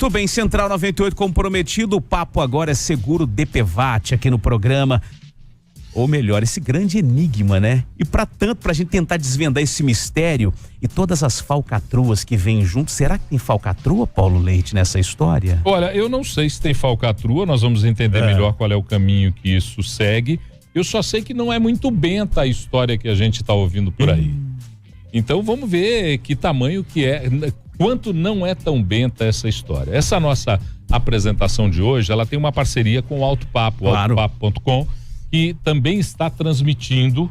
Muito bem, Central 98 comprometido, o papo agora é seguro DPVAT aqui no programa. Ou melhor, esse grande enigma, né? E pra gente tentar desvendar esse mistério e todas as falcatruas que vêm junto, será que tem falcatrua, Paulo Leite, nessa história? Olha, eu não sei se tem falcatrua, nós vamos entender melhor qual é o caminho que isso segue. Eu só sei que não é muito benta a história que a gente tá ouvindo por aí. Então vamos ver que tamanho que é, quanto não é tão benta essa história. Essa nossa apresentação de hoje, ela tem uma parceria com o Alto Papo, claro. autopapo.com, que também está transmitindo,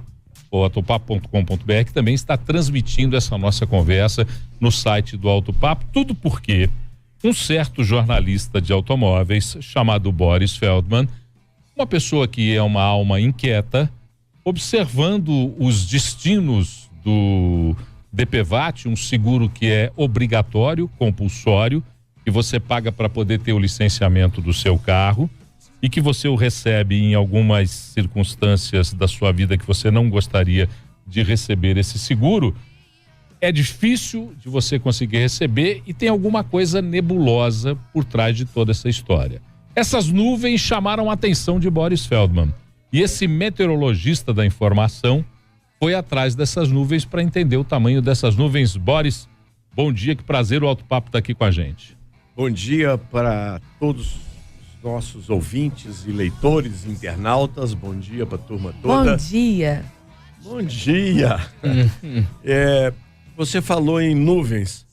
o autopapo.com.br, que também está transmitindo essa nossa conversa no site do Alto Papo, tudo porque um certo jornalista de automóveis chamado Boris Feldman, uma pessoa que é uma alma inquieta, observando os destinos do DPVAT, um seguro que é obrigatório, compulsório, que você paga para poder ter o licenciamento do seu carro e que você o recebe em algumas circunstâncias da sua vida que você não gostaria de receber esse seguro. É difícil de você conseguir receber e tem alguma coisa nebulosa por trás de toda essa história. Essas nuvens chamaram a atenção de Boris Feldman e esse meteorologista da informação foi atrás dessas nuvens para entender o tamanho dessas nuvens. Boris, bom dia, que prazer, o Alto Papo está aqui com a gente. Bom dia para todos os nossos ouvintes e leitores, internautas, bom dia para a turma toda. Bom dia. Bom dia. Você falou em nuvens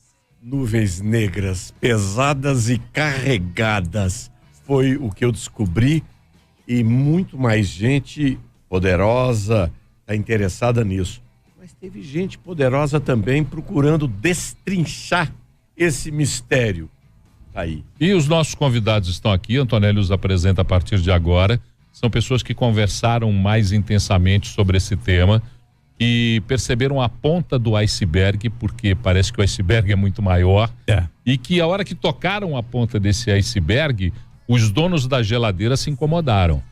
negras, pesadas e carregadas. Foi o que eu descobri e muito mais gente poderosa está interessada nisso. Mas teve gente poderosa também procurando destrinchar esse mistério. Aí. E os nossos convidados estão aqui, Antonelli os apresenta a partir de agora. São pessoas que conversaram mais intensamente sobre esse tema e perceberam a ponta do iceberg, porque parece que o iceberg é muito maior. E que a hora que tocaram a ponta desse iceberg, os donos da geladeira se incomodaram.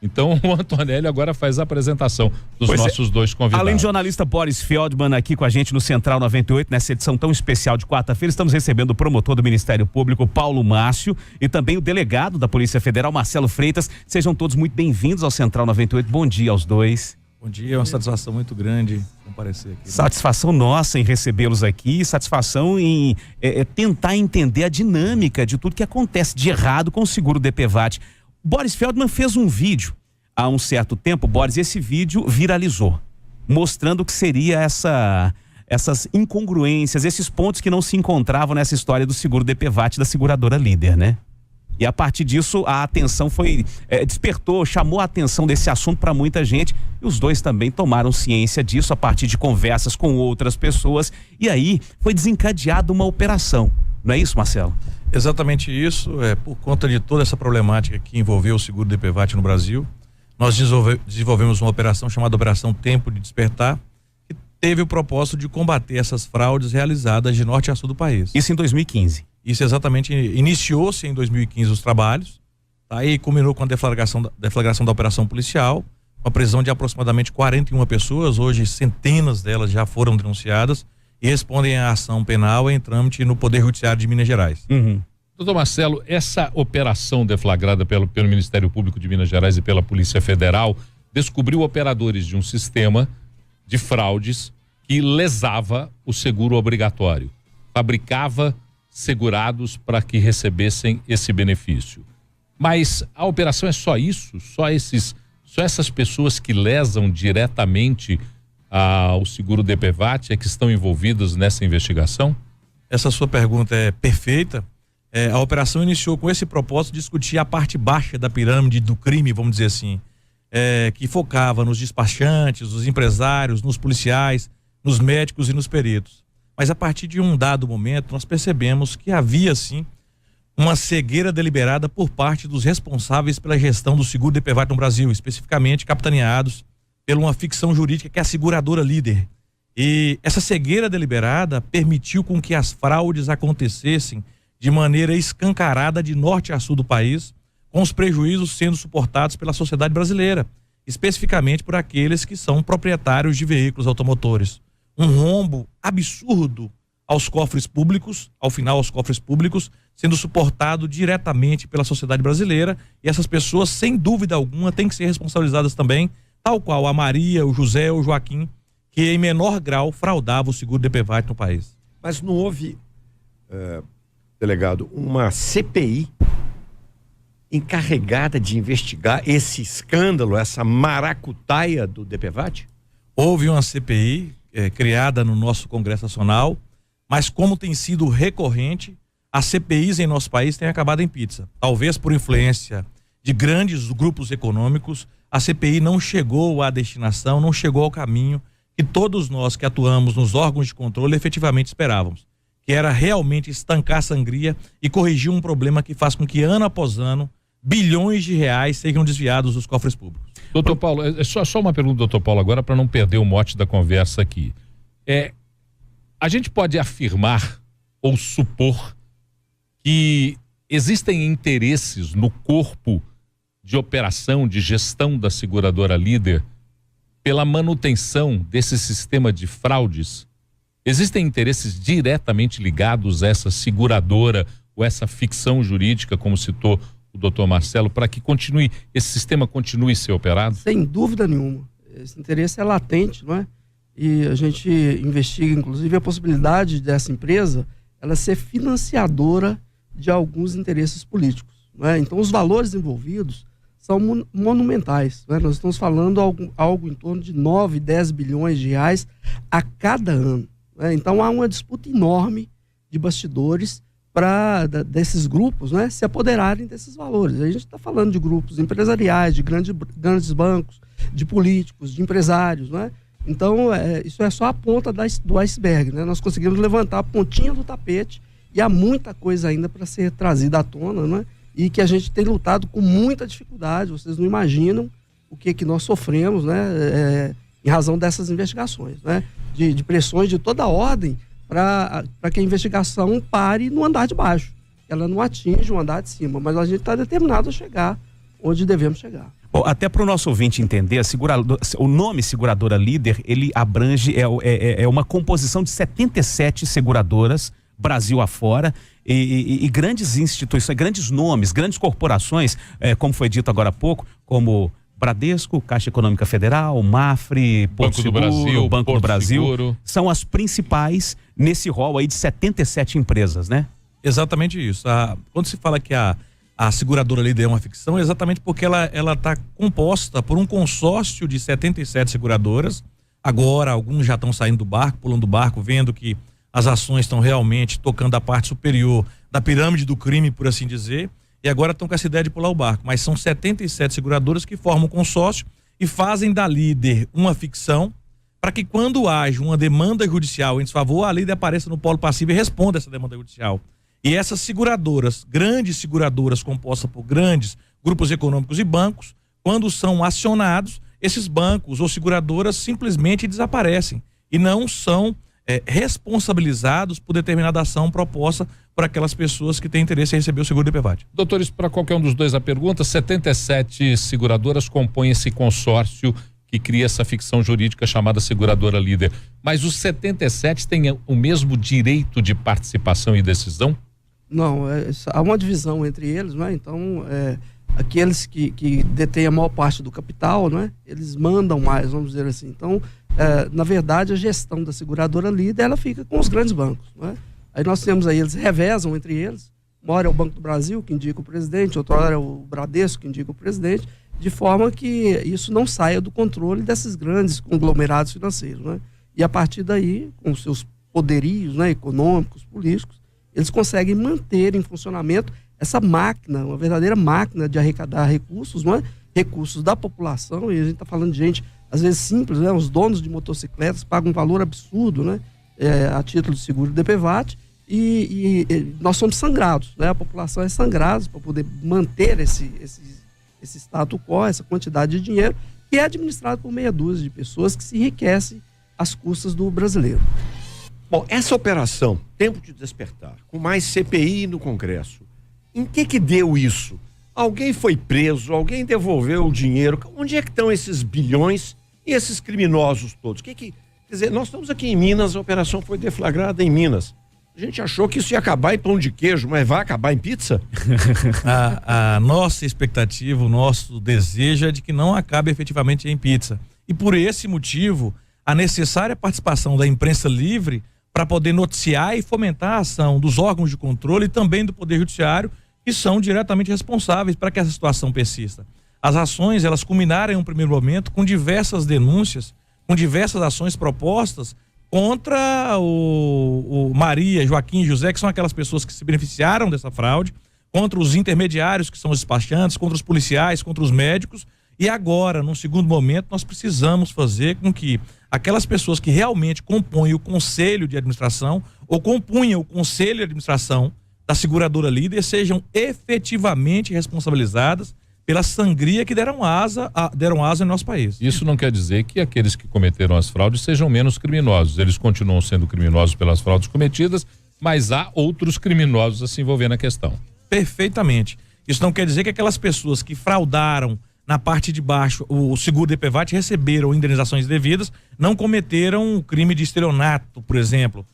Então o Antonelli agora faz a apresentação dos nossos dois convidados. Além do jornalista Boris Feldman aqui com a gente no Central 98, nessa edição tão especial de quarta-feira, estamos recebendo o promotor do Ministério Público, Paulo Márcio, e também o delegado da Polícia Federal, Marcelo Freitas. Sejam todos muito bem-vindos ao Central 98. Bom dia aos dois. Bom dia, é uma satisfação muito grande comparecer aqui. Satisfação nossa em recebê-los aqui, satisfação em tentar entender a dinâmica de tudo que acontece de errado com o seguro DPVAT. Boris Feldman fez um vídeo há um certo tempo, Boris, esse vídeo viralizou, mostrando que seria essas incongruências, esses pontos que não se encontravam nessa história do seguro DPVAT da seguradora líder, né? E a partir disso a atenção despertou, chamou a atenção desse assunto para muita gente e os dois também tomaram ciência disso a partir de conversas com outras pessoas e aí foi desencadeada uma operação, não é isso, Marcelo? Exatamente isso, por conta de toda essa problemática que envolveu o seguro DPVAT no Brasil, nós desenvolvemos uma operação chamada Operação Tempo de Despertar, que teve o propósito de combater essas fraudes realizadas de norte a sul do país. Isso em 2015? Isso exatamente, iniciou-se em 2015 os trabalhos, aí culminou com a deflagração da operação policial, uma prisão de aproximadamente 41 pessoas, hoje centenas delas já foram denunciadas e respondem à ação penal em trâmite no Poder Judiciário de Minas Gerais. Doutor Marcelo, essa operação deflagrada pelo Ministério Público de Minas Gerais e pela Polícia Federal descobriu operadores de um sistema de fraudes que lesava o seguro obrigatório, fabricava segurados para que recebessem esse benefício. Mas a operação é só isso? Só essas pessoas que lesam diretamente o seguro DPVAT é que estão envolvidas nessa investigação? Essa sua pergunta é perfeita. A operação iniciou com esse propósito de discutir a parte baixa da pirâmide do crime, vamos dizer assim, que focava nos despachantes, nos empresários, nos policiais, nos médicos e nos peritos. Mas a partir de um dado momento nós percebemos que havia sim uma cegueira deliberada por parte dos responsáveis pela gestão do seguro DPVAT no Brasil, especificamente capitaneados por uma ficção jurídica que é a seguradora líder. E essa cegueira deliberada permitiu com que as fraudes acontecessem de maneira escancarada de norte a sul do país, com os prejuízos sendo suportados pela sociedade brasileira, especificamente por aqueles que são proprietários de veículos automotores. Um rombo absurdo aos cofres públicos, ao final aos cofres públicos, sendo suportado diretamente pela sociedade brasileira, e essas pessoas, sem dúvida alguma, têm que ser responsabilizadas também, tal qual a Maria, o José, o Joaquim, que em menor grau fraudava o seguro DPVAT no país. Mas não houve, delegado, uma CPI encarregada de investigar esse escândalo, essa maracutaia do DPVAT? Houve uma CPI criada no nosso Congresso Nacional, mas como tem sido recorrente, as CPIs em nosso país têm acabado em pizza. Talvez por influência de grandes grupos econômicos, a CPI não chegou à destinação, não chegou ao caminho que todos nós que atuamos nos órgãos de controle efetivamente esperávamos, que era realmente estancar a sangria e corrigir um problema que faz com que ano após ano bilhões de reais sejam desviados dos cofres públicos. Doutor Paulo, só uma pergunta, doutor Paulo, agora para não perder o mote da conversa aqui. A gente pode afirmar ou supor que existem interesses no corpo de operação, de gestão da seguradora líder pela manutenção desse sistema de fraudes? Existem interesses diretamente ligados a essa seguradora ou essa ficção jurídica, como citou o doutor Marcelo, para que esse sistema continue a ser operado? Sem dúvida nenhuma. Esse interesse é latente, não é? E a gente investiga, inclusive, a possibilidade dessa empresa ela ser financiadora de alguns interesses políticos, não é? Então, os valores envolvidos são monumentais, não é? Nós estamos falando algo em torno de 9, 10 bilhões de reais a cada ano. Não é? Então, há uma disputa enorme de bastidores desses grupos, né, se apoderarem desses valores. A gente está falando de grupos empresariais, de grandes bancos, de políticos, de empresários, né? Então, isso é só a ponta do iceberg, né? Nós conseguimos levantar a pontinha do tapete e há muita coisa ainda para ser trazida à tona, né? E que a gente tem lutado com muita dificuldade. Vocês não imaginam o que nós sofremos, né? Em razão dessas investigações, né? De pressões de toda a ordem para que a investigação pare no andar de baixo. Ela não atinge o andar de cima, mas a gente está determinado a chegar onde devemos chegar. Bom, até para o nosso ouvinte entender, o nome seguradora líder, ele abrange, é uma composição de 77 seguradoras, Brasil afora, e grandes instituições, grandes nomes, grandes corporações, como foi dito agora há pouco, como Bradesco, Caixa Econômica Federal, Mafre, Porto Seguro, Banco do Brasil, são as principais nesse rol aí de 77 empresas, né? Exatamente isso. Quando se fala que a seguradora líder é uma ficção, é exatamente porque ela está composta por um consórcio de 77 seguradoras. Agora, alguns já estão saindo do barco, pulando do barco, vendo que as ações estão realmente tocando a parte superior da pirâmide do crime, por assim dizer, e agora estão com essa ideia de pular o barco. Mas são 77 seguradoras que formam um consórcio e fazem da líder uma ficção, para que quando haja uma demanda judicial em desfavor, a líder apareça no polo passivo e responda essa demanda judicial. E essas seguradoras, grandes seguradoras compostas por grandes grupos econômicos e bancos, quando são acionados, esses bancos ou seguradoras simplesmente desaparecem e não são responsabilizados por determinada ação proposta por aquelas pessoas que têm interesse em receber o seguro DPVAT. Doutores, para qualquer um dos dois a pergunta, 77 seguradoras compõem esse consórcio que cria essa ficção jurídica chamada seguradora líder. Mas os 77 têm o mesmo direito de participação e decisão? Não, há uma divisão entre eles, né? Então, aqueles que detêm a maior parte do capital, né? Eles mandam mais, vamos dizer assim. Então, na verdade, a gestão da seguradora líder, ela fica com os grandes bancos, né? Aí nós temos aí, eles revezam entre eles. Uma hora é o Banco do Brasil que indica o presidente, outra hora é o Bradesco que indica o presidente, de forma que isso não saia do controle desses grandes conglomerados financeiros, né? E a partir daí, com seus poderios, né, econômicos, políticos, eles conseguem manter em funcionamento essa máquina, uma verdadeira máquina de arrecadar recursos, não é? Recursos da população, e a gente está falando de gente, às vezes simples, né? Os donos de motocicletas pagam um valor absurdo, né? A título de seguro DPVAT, e nós somos sangrados, né? A população é sangrada para poder manter esse status quo, essa quantidade de dinheiro, que é administrado por meia dúzia de pessoas que se enriquecem às custas do brasileiro. Bom, essa operação, Tempo de Despertar, com mais CPI no Congresso, em que deu isso? Alguém foi preso, alguém devolveu o dinheiro, onde é que estão esses bilhões e esses criminosos todos? Quer dizer, nós estamos aqui em Minas, a operação foi deflagrada em Minas. A gente achou que isso ia acabar em pão de queijo, mas vai acabar em pizza? A nossa expectativa, o nosso desejo é de que não acabe efetivamente em pizza. E por esse motivo, a necessária participação da imprensa livre para poder noticiar e fomentar a ação dos órgãos de controle e também do Poder Judiciário, que são diretamente responsáveis para que essa situação persista. As ações, elas culminaram em um primeiro momento com diversas denúncias, com diversas ações propostas contra o Maria, Joaquim e José, que são aquelas pessoas que se beneficiaram dessa fraude, contra os intermediários, que são os despachantes, contra os policiais, contra os médicos. E agora, num segundo momento, nós precisamos fazer com que aquelas pessoas que realmente compõem o conselho de administração ou compunham o conselho de administração da seguradora líder sejam efetivamente responsabilizadas pela sangria que deram asa no nosso país. Isso não quer dizer que aqueles que cometeram as fraudes sejam menos criminosos. Eles continuam sendo criminosos pelas fraudes cometidas, mas há outros criminosos a se envolver na questão. Perfeitamente. Isso não quer dizer que aquelas pessoas que fraudaram na parte de baixo o seguro DPVAT receberam indenizações devidas, não cometeram um crime de estelionato, por exemplo.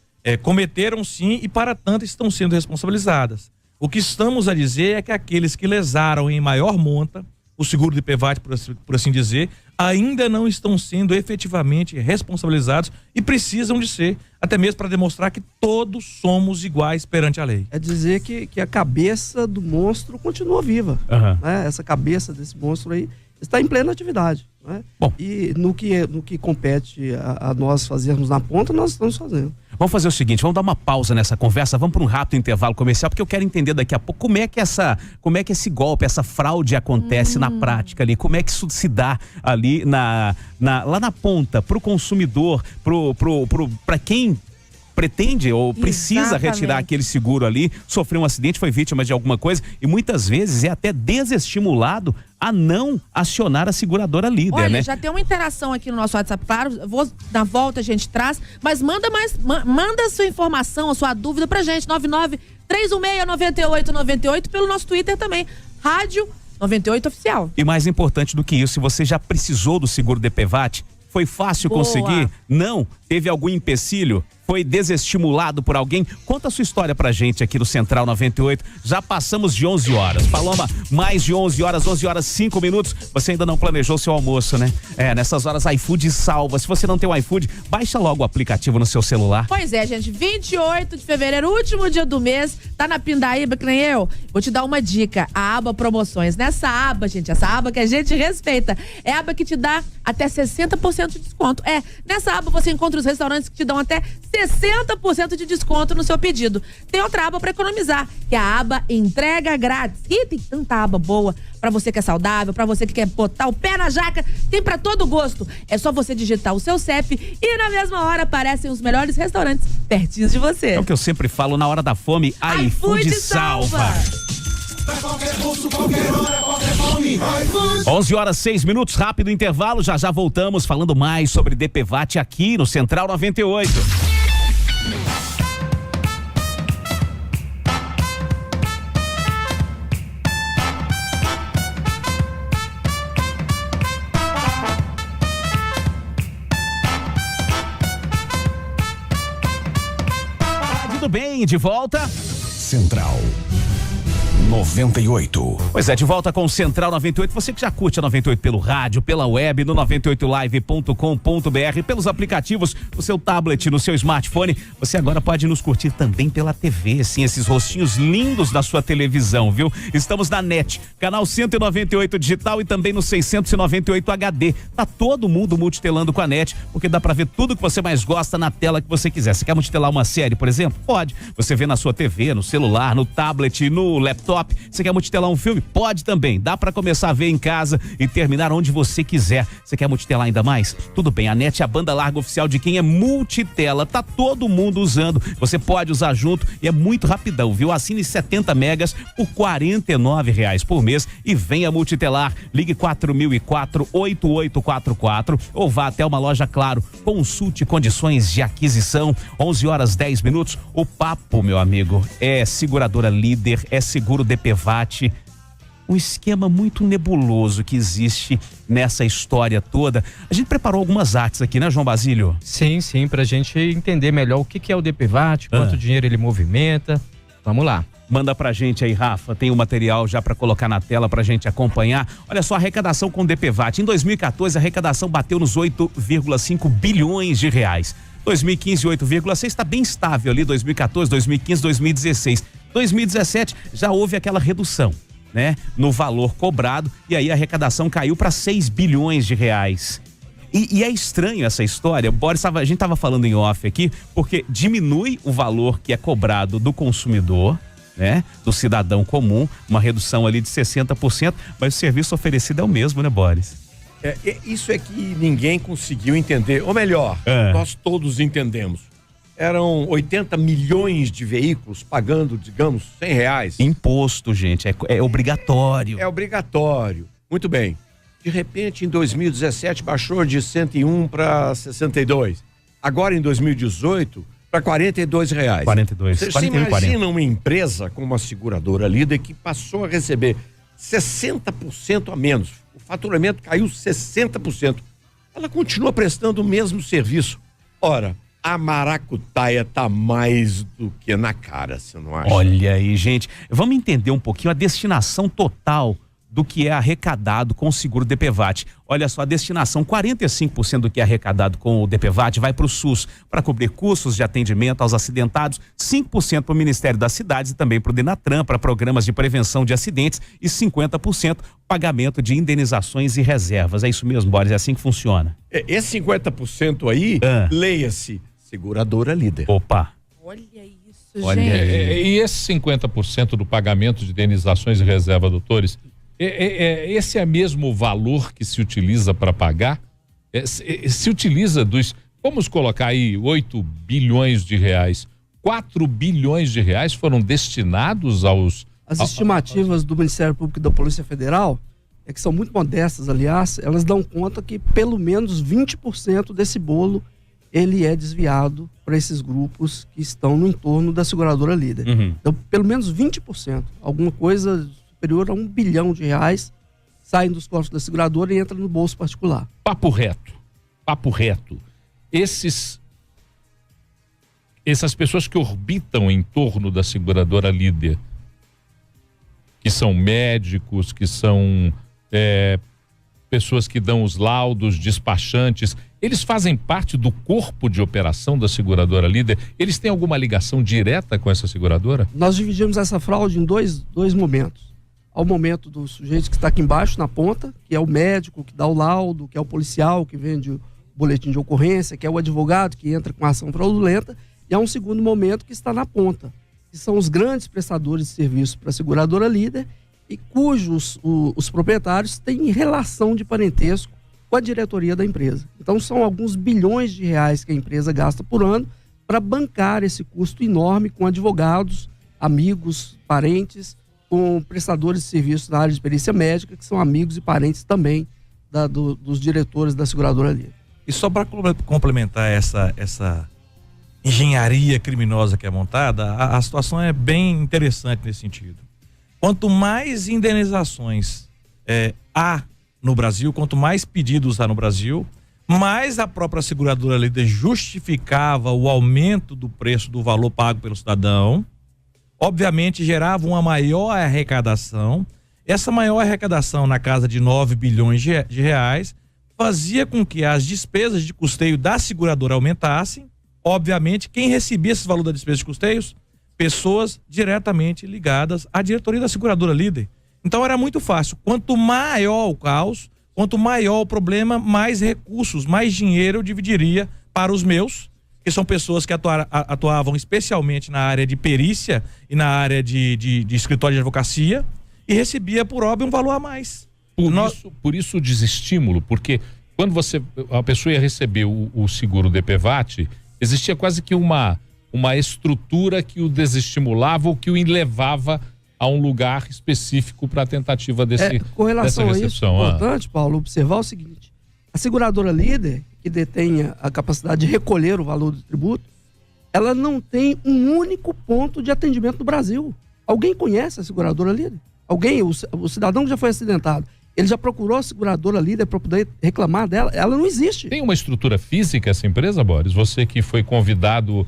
Cometeram sim e para tanto estão sendo responsabilizadas. O que estamos a dizer é que aqueles que lesaram em maior monta o seguro DPVAT, por assim dizer, ainda não estão sendo efetivamente responsabilizados e precisam de ser, até mesmo para demonstrar que todos somos iguais perante a lei. É dizer que a cabeça do monstro continua viva. Né? Essa cabeça desse monstro aí está em plena atividade. Né? Bom. E no que compete a nós fazermos na ponta, nós estamos fazendo. Vamos fazer o seguinte, vamos dar uma pausa nessa conversa, vamos para um rápido intervalo comercial, porque eu quero entender daqui a pouco como é que esse golpe, essa fraude acontece na prática ali, como é que isso se dá ali lá na ponta, pro consumidor, para quem pretende ou precisa retirar aquele seguro ali, sofreu um acidente, foi vítima de alguma coisa e muitas vezes é até desestimulado a não acionar a seguradora líder, Olha, né? Já tem uma interação aqui no nosso WhatsApp, claro, na volta a gente traz, mas manda a sua informação, a sua dúvida pra gente, 99-316-9898 pelo nosso Twitter também, Rádio 98 Oficial. E mais importante do que isso, se você já precisou do seguro DPVAT, foi fácil conseguir? Não? Teve algum empecilho? Foi desestimulado por alguém? Conta a sua história pra gente aqui no Central 98. Já passamos de 11 horas. Paloma, mais de 11 horas 5 minutos. Você ainda não planejou seu almoço, né? Nessas horas iFood salva. Se você não tem o iFood, baixa logo o aplicativo no seu celular. Pois é, gente, 28 de fevereiro, último dia do mês, tá na pindaíba, que nem eu. Vou te dar uma dica, a aba promoções. Nessa aba, gente, essa aba que a gente respeita, é a aba que te dá até 60% de desconto. Nessa aba você encontra os restaurantes que te dão até 60% de desconto no seu pedido. Tem outra aba para economizar, que é a aba entrega grátis. E tem tanta aba boa para você que é saudável, para você que quer botar o pé na jaca, tem para todo gosto. É só você digitar o seu CEP e na mesma hora aparecem os melhores restaurantes pertinho de você. É o que eu sempre falo, na hora da fome, iFood salva. 11 horas 6 minutos, rápido intervalo, já voltamos falando mais sobre DPVAT aqui no Central 98. Tudo bem, de volta? Central 98. Pois é, de volta com o Central 98. Você que já curte a 98 pelo rádio, pela web, no 98live.com.br, pelos aplicativos, no seu tablet, no seu smartphone. Você agora pode nos curtir também pela TV, sim, esses rostinhos lindos da sua televisão, viu? Estamos na NET, canal 198 digital e também no 698 HD. Tá todo mundo multitelando com a NET, porque dá pra ver tudo que você mais gosta na tela que você quiser. Você quer multitelar uma série, por exemplo? Pode. Você vê na sua TV, no celular, no tablet, no laptop. Você quer multitelar um filme? Pode também. Dá pra começar a ver em casa e terminar onde você quiser. Você quer multitelar ainda mais? Tudo bem. A NET é a banda larga oficial de quem é multitela. Tá todo mundo usando. Você pode usar junto e é muito rapidão, viu? Assine 70 megas por R$49 por mês e venha multitelar. Ligue 4004-8844 ou vá até uma loja Claro. Consulte condições de aquisição. 11 horas 10 minutos. O papo, meu amigo, é seguradora líder, é seguro DPVAT. um esquema muito nebuloso que existe nessa história toda. A gente preparou algumas artes aqui, né, João Basílio? Sim, pra gente entender melhor o que é o DPVAT, quanto dinheiro ele movimenta. Vamos lá. Manda pra gente aí, Rafa, tem o material já pra colocar na tela pra gente acompanhar. Olha só, a arrecadação com o DPVAT. Em 2014, a arrecadação bateu nos 8,5 bilhões de reais. 2015, 8,6, está bem estável ali, 2014, 2015, 2016. 2017, já houve aquela redução, né? No valor cobrado, e aí a arrecadação caiu para 6 bilhões de reais. E é estranho essa história, Boris, a gente estava falando em off aqui, porque diminui o valor que é cobrado do consumidor, né? Do cidadão comum, uma redução ali de 60%, mas o serviço oferecido é o mesmo, né, Boris? Isso é que ninguém conseguiu entender, ou melhor, nós todos entendemos. Eram 80 milhões de veículos pagando, digamos, R$100. Imposto, gente, é obrigatório. É obrigatório. Muito bem. De repente, em 2017, baixou de 101 para 62. Agora, em 2018, para R$42. 42. Você imagina uma empresa como a seguradora Líder que passou a receber 60% a menos. O faturamento caiu 60%. Ela continua prestando o mesmo serviço. Ora, a maracutaia tá mais do que na cara, você não acha? Olha aí, gente. Vamos entender um pouquinho a destinação total do que é arrecadado com o seguro DPVAT. Olha só, a destinação, 45% do que é arrecadado com o DPVAT vai para o SUS, para cobrir custos de atendimento aos acidentados, 5% para o Ministério das Cidades e também para o Denatran, para programas de prevenção de acidentes, e 50% pagamento de indenizações e reservas. É isso mesmo, Boris? É assim que funciona? Esse 50% aí, leia-se seguradora Líder. Opa! Olha isso, Olha gente. E esse 50% do pagamento de indenizações e reserva, doutores, esse é mesmo valor que se utiliza para pagar? Se utiliza vamos colocar aí 8 bilhões de reais, 4 bilhões de reais foram destinados As estimativas do Ministério Público e da Polícia Federal, que são muito modestas, aliás, elas dão conta que pelo menos 20% desse bolo ele é desviado para esses grupos que estão no entorno da seguradora Líder. Então, pelo menos 20%, alguma coisa superior a R$1 bilhão saem dos cofres da seguradora e entra no bolso particular. Papo reto. Essas pessoas que orbitam em torno da seguradora Líder, que são médicos, que são pessoas que dão os laudos, despachantes, eles fazem parte do corpo de operação da seguradora Líder? Eles têm alguma ligação direta com essa seguradora? Nós dividimos essa fraude em dois momentos. Ao momento do sujeito que está aqui embaixo, na ponta, que é o médico que dá o laudo, que é o policial que vende o boletim de ocorrência, que é o advogado que entra com a ação fraudulenta, e há um segundo momento que está na ponta, que são os grandes prestadores de serviço para a seguradora Líder e cujos os proprietários têm relação de parentesco com a diretoria da empresa. Então são alguns bilhões de reais que a empresa gasta por ano para bancar esse custo enorme com advogados, amigos, parentes, com prestadores de serviços na área de perícia médica, que são amigos e parentes também dos diretores da seguradora Líder. E só para complementar essa engenharia criminosa que é montada, a situação é bem interessante nesse sentido. Quanto mais indenizações há no Brasil, quanto mais pedidos há no Brasil, mais a própria seguradora Líder justificava o aumento do preço do valor pago pelo cidadão. Obviamente gerava uma maior arrecadação. Essa maior arrecadação, na casa de 9 bilhões de reais, fazia com que as despesas de custeio da seguradora aumentassem. Obviamente, quem recebia esse valor da despesa de custeios? Pessoas diretamente ligadas à diretoria da seguradora Líder. Então era muito fácil. Quanto maior o caos, quanto maior o problema, mais recursos, mais dinheiro eu dividiria para os meus, que são pessoas que atuavam especialmente na área de perícia e na área de escritório de advocacia, e recebia por obra um valor a mais. Por isso o desestímulo, porque quando a pessoa ia receber o seguro DPVAT, existia quase que uma estrutura que o desestimulava ou que o levava a um lugar específico para a tentativa dessa recepção. Com relação a isso, é importante, Paulo, observar o seguinte: a seguradora Líder, que detém a capacidade de recolher o valor do tributo, ela não tem um único ponto de atendimento no Brasil. Alguém conhece a seguradora Líder? Alguém, o cidadão que já foi acidentado, ele já procurou a seguradora líder para poder reclamar dela? Ela não existe. Tem uma estrutura física essa empresa, Boris? Você que foi convidado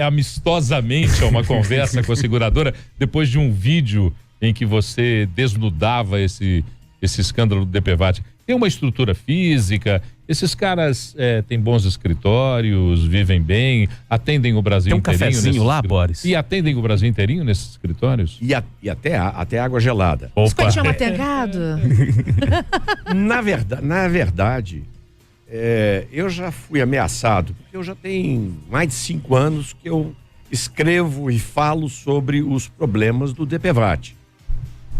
amistosamente a uma conversa com a seguradora depois de um vídeo em que você desnudava esse escândalo do DPVAT. Tem uma estrutura física? Esses caras têm bons escritórios, vivem bem, atendem o Brasil inteirinho? Tem um cafezinho lá, Boris? E atendem o Brasil inteirinho nesses escritórios? E até água gelada. Biscoitinho mantecado? Na verdade, eu já fui ameaçado, porque eu já tenho mais de 5 anos que eu escrevo e falo sobre os problemas do DPVAT.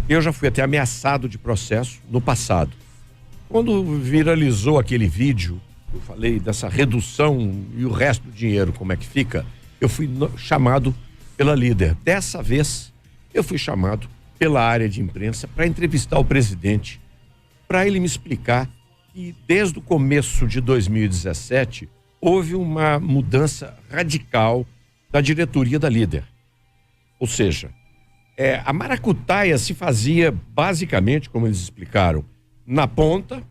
Eu já fui até ameaçado de processo no passado. Quando viralizou aquele vídeo, eu falei dessa redução e o resto do dinheiro, como é que fica, eu fui chamado pela líder. Dessa vez, eu fui chamado pela área de imprensa para entrevistar o presidente, para ele me explicar que desde o começo de 2017 houve uma mudança radical da diretoria da líder. Ou seja, a maracutaia se fazia basicamente, como eles explicaram, na ponta,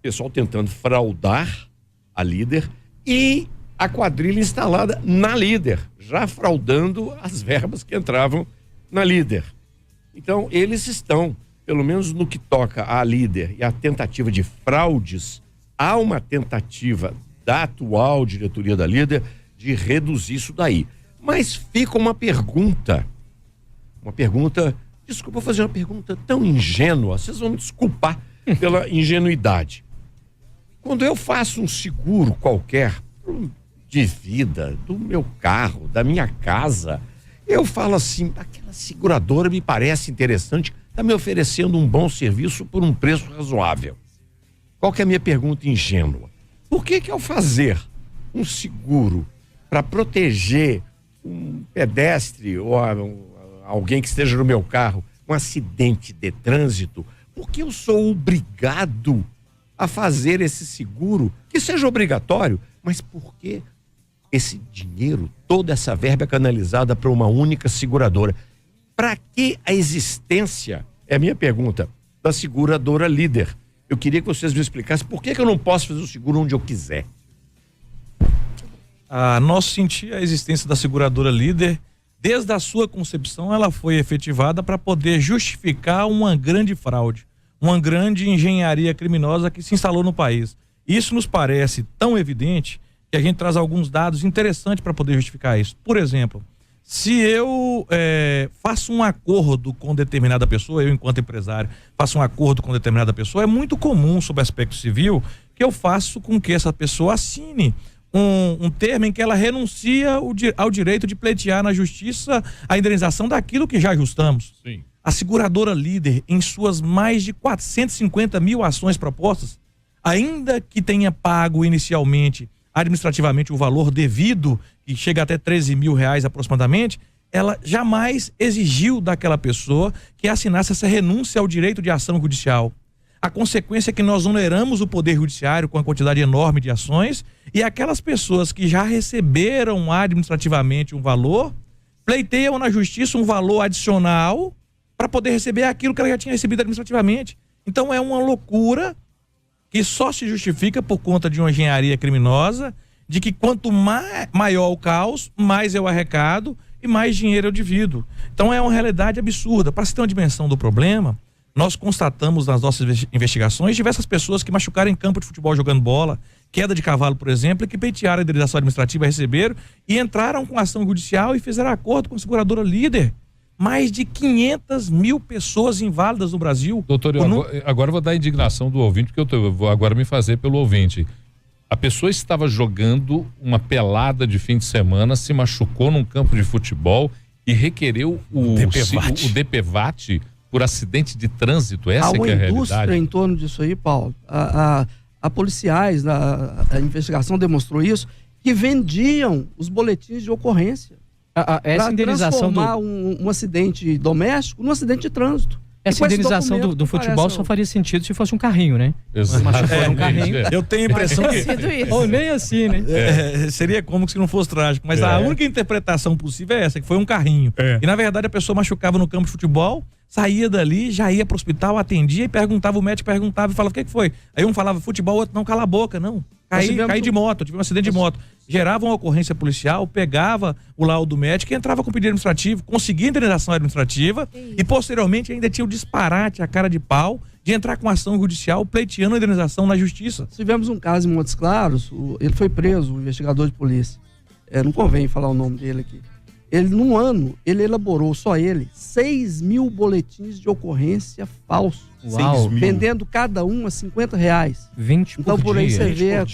pessoal tentando fraudar a líder, e a quadrilha instalada na líder, já fraudando as verbas que entravam na líder. Então, eles estão, pelo menos no que toca à líder e à tentativa de fraudes, há uma tentativa da atual diretoria da líder de reduzir isso daí. Mas fica uma pergunta, desculpa, eu vou fazer uma pergunta tão ingênua, vocês vão me desculpar pela ingenuidade. Quando eu faço um seguro qualquer de vida, do meu carro, da minha casa, eu falo assim, aquela seguradora me parece interessante, está me oferecendo um bom serviço por um preço razoável. Qual que é a minha pergunta ingênua? Por que ao fazer um seguro para proteger um pedestre ou alguém que esteja no meu carro, um acidente de trânsito, por que eu sou obrigado a fazer esse seguro, que seja obrigatório, mas por que esse dinheiro, toda essa verba é canalizada para uma única seguradora? Para que a existência, é a minha pergunta, da seguradora líder? Eu queria que vocês me explicassem por que eu não posso fazer o seguro onde eu quiser. Nós sentimos a existência da seguradora líder. Desde a sua concepção, ela foi efetivada para poder justificar uma grande fraude, uma grande engenharia criminosa que se instalou no país. Isso nos parece tão evidente que a gente traz alguns dados interessantes para poder justificar isso. Por exemplo, se eu faço um acordo com determinada pessoa, eu enquanto empresário faço um acordo com determinada pessoa, é muito comum sob aspecto civil que eu faço com que essa pessoa assine um termo em que ela renuncia ao direito de pleitear na justiça a indenização daquilo que já ajustamos. Sim. A seguradora líder, em suas mais de 450 mil ações propostas, ainda que tenha pago inicialmente, administrativamente, o valor devido, que chega até 13 mil reais aproximadamente, ela jamais exigiu daquela pessoa que assinasse essa renúncia ao direito de ação judicial. A consequência é que nós oneramos o Poder Judiciário com a quantidade enorme de ações, e aquelas pessoas que já receberam administrativamente um valor, pleiteiam na justiça um valor adicional para poder receber aquilo que ela já tinha recebido administrativamente. Então é uma loucura que só se justifica por conta de uma engenharia criminosa, de que quanto maior o caos, mais eu arrecado e mais dinheiro eu divido. Então é uma realidade absurda. Para se ter uma dimensão do problema, nós constatamos nas nossas investigações diversas pessoas que machucaram em campo de futebol jogando bola, queda de cavalo, por exemplo, e que pleitearam a indenização administrativa, receberam e entraram com ação judicial e fizeram acordo com a seguradora líder. Mais de 500 mil pessoas inválidas no Brasil. Doutor, agora eu vou dar a indignação do ouvinte, porque eu vou agora me fazer pelo ouvinte. A pessoa estava jogando uma pelada de fim de semana, se machucou num campo de futebol e requereu o DPVAT por acidente de trânsito. Essa que é a realidade. Há uma indústria em torno disso aí, Paulo. A policiais, a investigação demonstrou isso, que vendiam os boletins de ocorrência. Essa indenização transformar um acidente doméstico num acidente de trânsito. Essa indenização do futebol só faria sentido se fosse um carrinho, né? Exato. Um carrinho. Eu tenho a impressão que... Ou nem assim, né? Seria como se não fosse trágico. Mas a única interpretação possível é essa, que foi um carrinho. E na verdade a pessoa machucava no campo de futebol, saía dali, já ia pro hospital, atendia e perguntava, o médico perguntava e falava, o que foi? Aí um falava futebol, o outro não, cala a boca, não. Caí de moto, tive um acidente de moto. Gerava uma ocorrência policial, pegava o laudo do médico e entrava com pedido administrativo, conseguia indenização administrativa e posteriormente ainda tinha o disparate, a cara de pau, de entrar com ação judicial pleiteando a indenização na justiça. Tivemos um caso em Montes Claros, ele foi preso, um investigador de polícia. Não convém falar o nome dele aqui. Ele, num ano, ele elaborou, só ele, 6 mil boletins de ocorrência falsos. Uau. Vendendo cada um a R$50. 20 então, por aí você vê a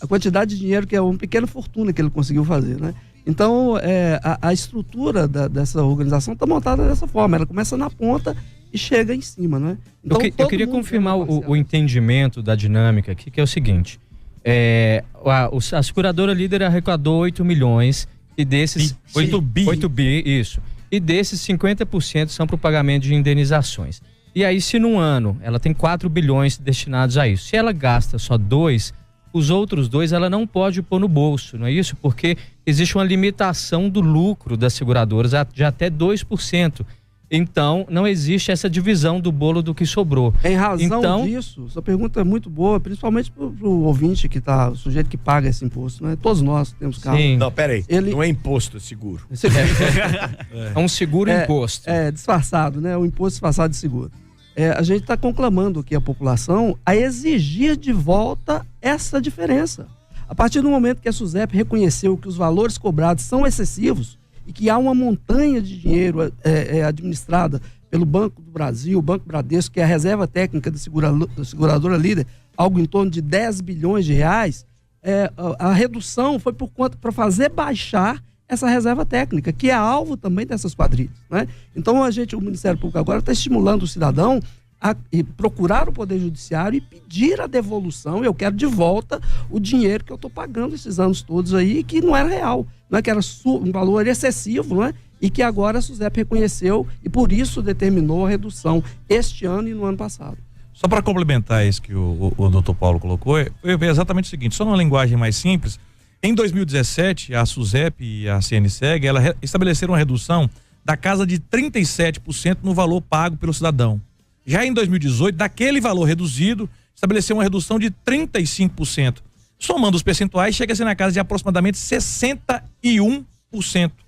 quantidade de dinheiro, que é uma pequena fortuna que ele conseguiu fazer, né? Então, a estrutura dessa organização está montada dessa forma. Ela começa na ponta e chega em cima, né? Então, eu queria confirmar o entendimento da dinâmica aqui, que é o seguinte. A seguradora líder arrecadou 8 milhões e desses... 8 bi, isso. E desses, 50% são para o pagamento de indenizações. E aí, se num ano ela tem 4 bilhões destinados a isso, se ela gasta só 2, os outros 2 ela não pode pôr no bolso, não é isso? Porque existe uma limitação do lucro das seguradoras de até 2%. Então, não existe essa divisão do bolo do que sobrou. Em razão disso, sua pergunta é muito boa, principalmente pro ouvinte o sujeito que paga esse imposto, né? Todos nós temos carro. Sim. Não, peraí, não é imposto, é seguro. É um seguro imposto. Disfarçado, né? O imposto disfarçado de seguro. A gente está conclamando aqui a população a exigir de volta essa diferença. A partir do momento que a SUSEP reconheceu que os valores cobrados são excessivos, e que há uma montanha de dinheiro administrada pelo Banco do Brasil, o Banco Bradesco, que é a reserva técnica da seguradora líder, algo em torno de 10 bilhões de reais, a redução foi para fazer baixar essa reserva técnica, que é alvo também dessas quadrilhas, né? Então, o Ministério Público agora está estimulando o cidadão a procurar o Poder Judiciário e pedir a devolução. Eu quero de volta o dinheiro que eu estou pagando esses anos todos aí, que não era real, não é que era um valor excessivo, não é? E que agora a SUSEP reconheceu e por isso determinou a redução este ano e no ano passado. Só para complementar isso que o doutor Paulo colocou, é exatamente o seguinte, só numa linguagem mais simples. Em 2017, a SUSEP e a CNSEG, estabeleceram uma redução da casa de 37% no valor pago pelo cidadão. Já em 2018, daquele valor reduzido, estabeleceu uma redução de 35%. Somando os percentuais, chega-se na casa de aproximadamente 61%.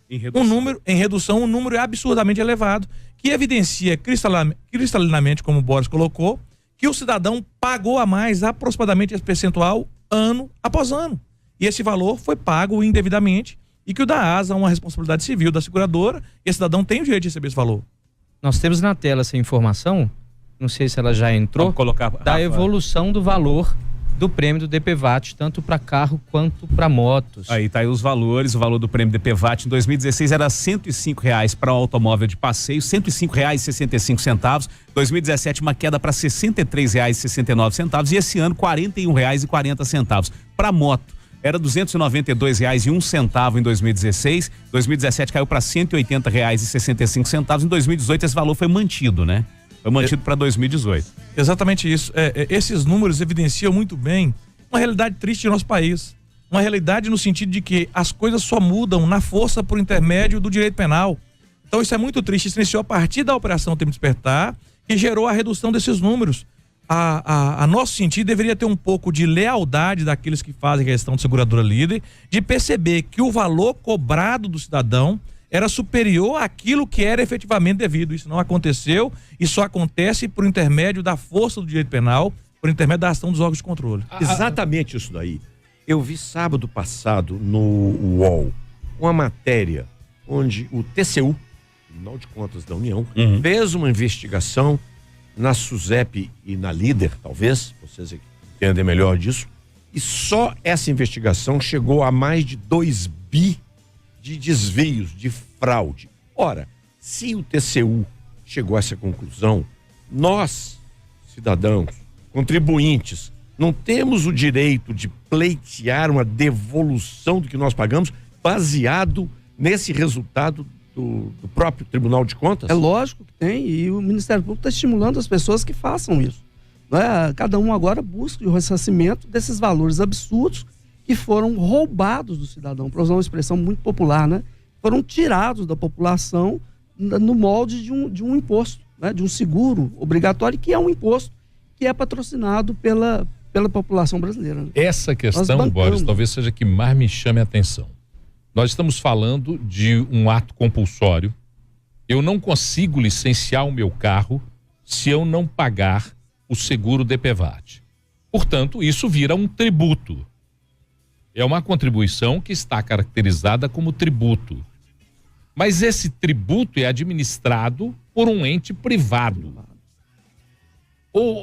Em redução, um número absurdamente elevado, que evidencia cristalinamente, como o Boris colocou, que o cidadão pagou a mais aproximadamente esse percentual ano após ano. E esse valor foi pago indevidamente e que o da ASA é uma responsabilidade civil da seguradora e o cidadão tem o direito de receber esse valor. Nós temos na tela essa informação, não sei se ela já entrou, da evolução do valor do prêmio do DPVAT, tanto para carro quanto para motos. Aí tá aí os valores, o valor do prêmio DPVAT em 2016 era R$105 para o automóvel de passeio, R$105,65. 2017 uma queda para R$63,69 e esse ano R$41,40 para moto. Era R$292,01 em 2016, 2017 caiu para R$180,65. Em 2018 esse valor foi mantido, né? Foi mantido para 2018. Exatamente isso. Esses números evidenciam muito bem uma realidade triste do nosso país. Uma realidade no sentido de que as coisas só mudam na força por intermédio do direito penal. Então isso é muito triste. Isso iniciou a partir da Operação Tempo de Despertar, que gerou a redução desses números. A nosso sentido deveria ter um pouco de lealdade daqueles que fazem gestão de seguradora líder, de perceber que o valor cobrado do cidadão era superior àquilo que era efetivamente devido. Isso não aconteceu e só acontece por intermédio da força do direito penal, por intermédio da ação dos órgãos de controle. Exatamente isso daí. Eu vi sábado passado no UOL uma matéria onde o TCU, Tribunal de Contas da União, fez uma investigação na SUSEP e na Líder, talvez, vocês entendem melhor disso, e só essa investigação chegou a mais de 2 bi de desvios, de fraude. Ora, se o TCU chegou a essa conclusão, nós, cidadãos, contribuintes, não temos o direito de pleitear uma devolução do que nós pagamos baseado nesse resultado do próprio Tribunal de Contas? É lógico que tem, e o Ministério Público está estimulando as pessoas que façam isso. Não é? Cada um agora busca o ressarcimento desses valores absurdos que foram roubados do cidadão, para usar uma expressão muito popular, né? Foram tirados da população no molde de um imposto, né, de um seguro obrigatório, que é um imposto que é patrocinado pela população brasileira. Né? Essa questão, Boris, talvez seja a que mais me chame a atenção. Nós estamos falando de um ato compulsório. Eu não consigo licenciar o meu carro se eu não pagar o seguro DPVAT. Portanto, isso vira um tributo. É uma contribuição que está caracterizada como tributo. Mas esse tributo é administrado por um ente privado.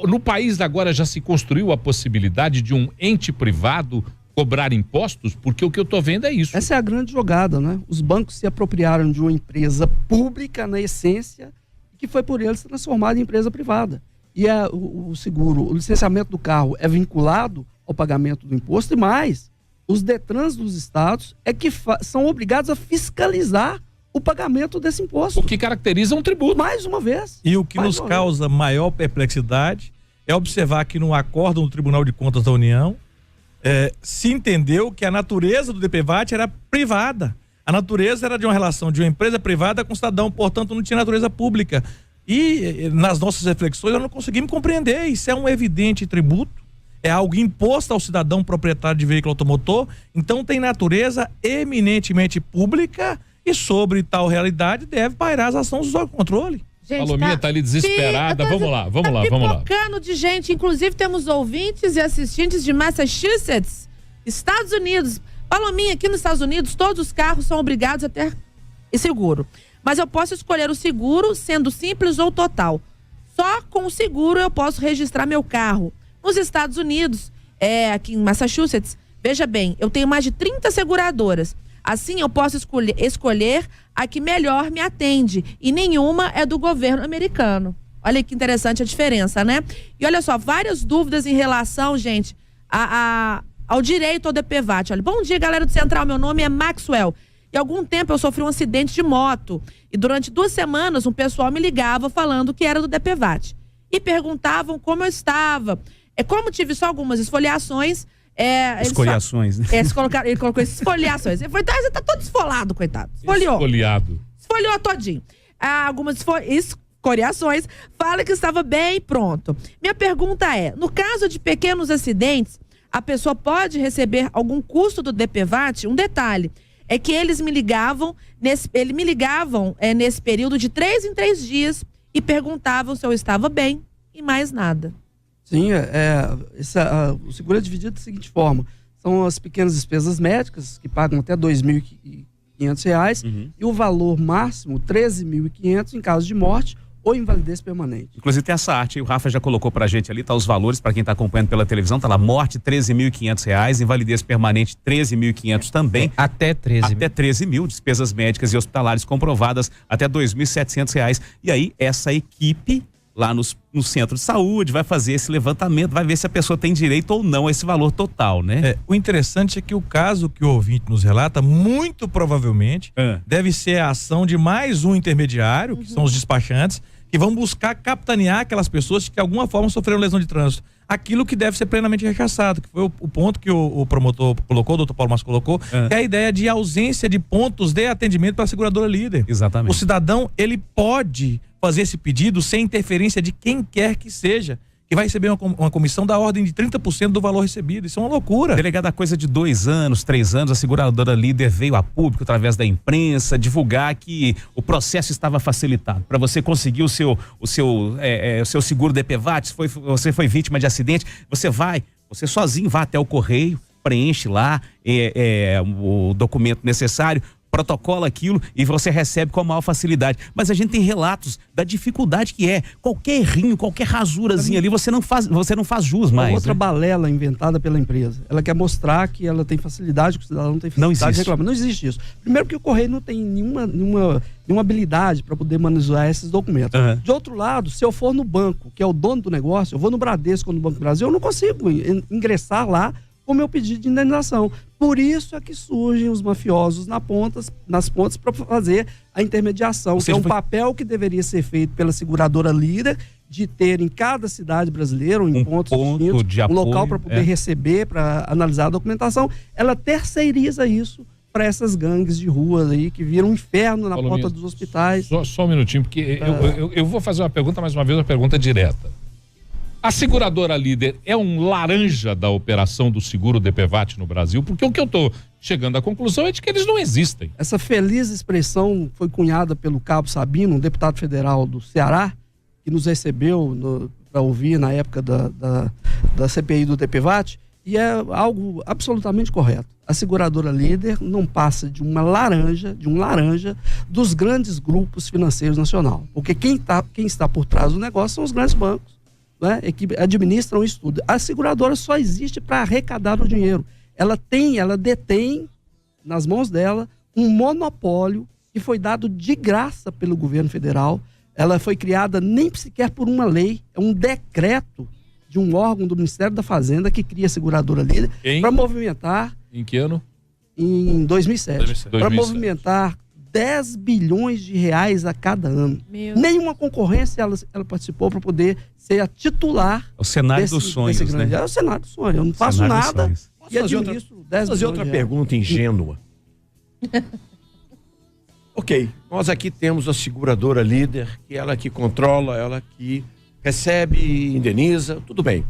No país agora já se construiu a possibilidade de um ente privado cobrar impostos? Porque o que eu estou vendo é isso. Essa é a grande jogada, né? Os bancos se apropriaram de uma empresa pública na essência, que foi por eles transformada em empresa privada. E o seguro, o licenciamento do carro é vinculado ao pagamento do imposto, e mais, os Detrans dos estados é que são obrigados a fiscalizar o pagamento desse imposto. O que caracteriza um tributo. Mais uma vez. E o que nos causa maior perplexidade é observar que no acórdão do Tribunal de Contas da União se entendeu que a natureza do DPVAT era privada. A natureza era de uma relação de uma empresa privada com o cidadão, portanto não tinha natureza pública. E nas nossas reflexões nós não conseguimos compreender. Isso é um evidente tributo, é algo imposto ao cidadão proprietário de veículo automotor, então tem natureza eminentemente pública e sobre tal realidade deve pairar as ações do controle. Gente, Palominha tá ali desesperada. Vamos lá. Pipocando de gente, inclusive temos ouvintes e assistentes de Massachusetts, Estados Unidos. Palominha, aqui nos Estados Unidos, todos os carros são obrigados a ter seguro. Mas eu posso escolher o seguro, sendo simples ou total. Só com o seguro eu posso registrar meu carro. Nos Estados Unidos, aqui em Massachusetts, veja bem, eu tenho mais de 30 seguradoras. Assim, eu posso escolher a que melhor me atende. E nenhuma é do governo americano. Olha que interessante a diferença, né? E olha só, várias dúvidas em relação, gente, ao direito ao DPVAT. Olha, bom dia, galera do Central. Meu nome é Maxwell. E há algum tempo eu sofri um acidente de moto. E durante 2 semanas, um pessoal me ligava falando que era do DPVAT. E perguntavam como eu estava. Como tive só algumas esfoliações... Esfoliações, né? Ele colocou esfoliações. Ele falou, você tá todo esfolado, coitado. Esfoliou todinho. Algumas escoriações. Fala que estava bem e pronto. Minha pergunta é, no caso de pequenos acidentes, a pessoa pode receber algum custo do DPVAT? Um detalhe, é que eles me ligavam nesse período de 3 em 3 dias e perguntavam se eu estava bem e mais nada. Sim, o seguro é dividido da seguinte forma: são as pequenas despesas médicas, que pagam até R$ 2.500, e o valor máximo, R$ 13.500, em caso de morte ou invalidez permanente. Inclusive tem essa arte, o Rafa já colocou pra gente ali, tá os valores para quem tá acompanhando pela televisão, tá lá, morte R$ 13.500, invalidez permanente R$ 13.500 também. Até 13 Até 13 mil, despesas médicas e hospitalares comprovadas até R$ 2.700. E aí, essa equipe lá no centro de saúde vai fazer esse levantamento, vai ver se a pessoa tem direito ou não a esse valor total, né? O interessante é que o caso que o ouvinte nos relata, muito provavelmente, deve ser a ação de mais um intermediário, que são os despachantes, que vão buscar capitanear aquelas pessoas que de alguma forma sofreram lesão de trânsito. Aquilo que deve ser plenamente rechaçado, que foi o ponto que o promotor colocou, o doutor Paulo Márcio colocou, que é a ideia de ausência de pontos de atendimento para a seguradora líder. Exatamente. O cidadão, ele pode fazer esse pedido sem interferência de quem quer que seja, que vai receber uma comissão da ordem de 30% do valor recebido. Isso é uma loucura. Delegado, há coisa de 2 anos, 3 anos, a seguradora líder veio a público, através da imprensa, divulgar que o processo estava facilitado. Para você conseguir o seu seguro DPVAT, você foi vítima de acidente, você sozinho vai até o correio, preenche lá o documento necessário, protocola aquilo e você recebe com a maior facilidade. Mas a gente tem relatos da dificuldade que é. Qualquer errinho, qualquer rasurazinha ali, você não faz jus mais. Outra balela inventada pela empresa. Ela quer mostrar que ela tem facilidade, que o cidadão não tem facilidade de reclamar. Não existe isso. Primeiro que o correio não tem nenhuma habilidade para poder manusear esses documentos. De outro lado, se eu for no banco, que é o dono do negócio, eu vou no Bradesco ou no Banco do Brasil, eu não consigo ingressar lá com o meu pedido de indenização. Por isso é que surgem os mafiosos nas pontas para fazer a intermediação, que é um papel que deveria ser feito pela seguradora líder, de ter em cada cidade brasileira um ponto de apoio, local para poder receber, para analisar a documentação. Ela terceiriza isso para essas gangues de rua aí que viram um inferno na Paulo, porta dos hospitais. Só um minutinho, porque eu vou fazer uma pergunta, mais uma vez, uma pergunta direta. A seguradora líder é um laranja da operação do seguro DPVAT no Brasil? Porque o que eu estou chegando à conclusão é de que eles não existem. Essa feliz expressão foi cunhada pelo Cabo Sabino, um deputado federal do Ceará, que nos recebeu para ouvir na época da CPI do DPVAT, e é algo absolutamente correto. A seguradora líder não passa de um laranja dos grandes grupos financeiros nacional. Porque quem está por trás do negócio são os grandes bancos, né, que administram isso tudo. A seguradora só existe para arrecadar o dinheiro. Ela detém nas mãos dela um monopólio que foi dado de graça pelo governo federal. Ela foi criada nem sequer por uma lei, é um decreto de um órgão do Ministério da Fazenda que cria a seguradora líder para movimentar... Em que ano? Em 2007. Para movimentar 10 bilhões de reais a cada ano. Nenhuma concorrência ela participou para poder ser a titular. O cenário dos sonhos, né? É o cenário dos sonhos. Eu não faço nada e administro 10 bilhões. Fazer outra pergunta ingênua. Ok, nós aqui temos a seguradora líder, que ela que controla, ela que recebe, indeniza, tudo bem.